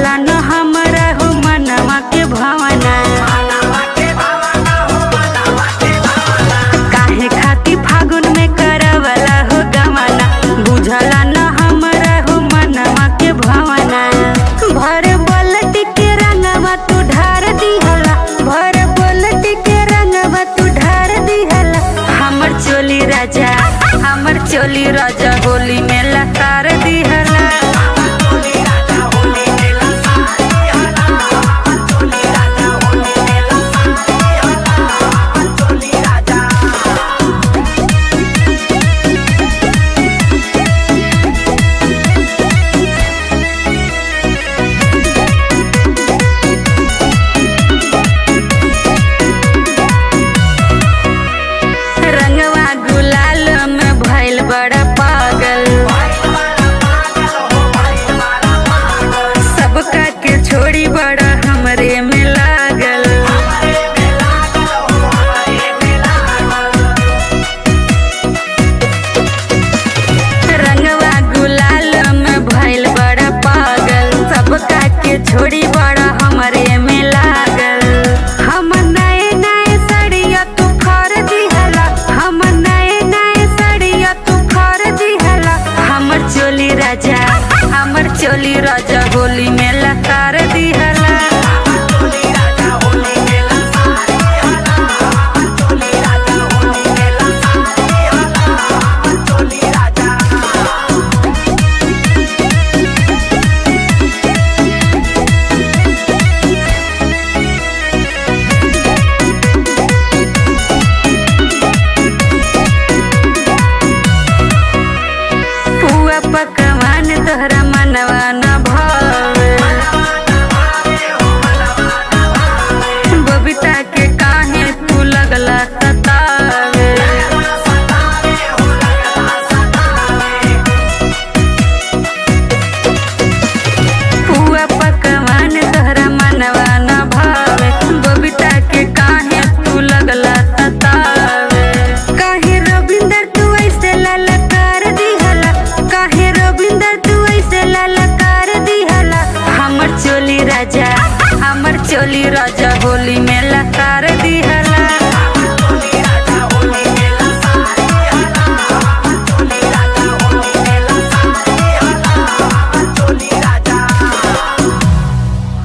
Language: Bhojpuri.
बुझला न हमरा हो मनवा के भावना। काहे खाती फागुन में करवला हो गवाना, बुझला न हमरा हो मनवा के भावना। भर बलट के रंगवा तू ढार दिहला, भर बलट के रंगवा तू ढार दिहला। हमर चोली राजा, हमर चोली राजा होली में लकार दिहला। रंगवा गुलाल में भइल बड़ा पागल, सबका के छोड़ी बड़ा हमरे में लागल। रंगवा गुलाल में भइल बड़ा पागल, सबका के छोड़ी बड़ा हमरे में लागल। हम नए नए सड़िया तू फाड़ दिहला, हम नए नए सड़िया तू फाड़ दिहला। हमर चोली राजा, हमर चोली राजा होली में लकार दिहला। पुआ पकवान तोहरा मनवा न भावे, बबीता के काहे तू लगला सतावे। पुआ पकवान तोहरा मनवा न भावे, बबीता के काहे तू लगला सतावे। काहे रविंदर तू ऐसे ललकार दिहला, काहे रविंदर तू ऐसे ललकार दिहला। हमर चोली राजा, हमर चोली राजा होली में लकार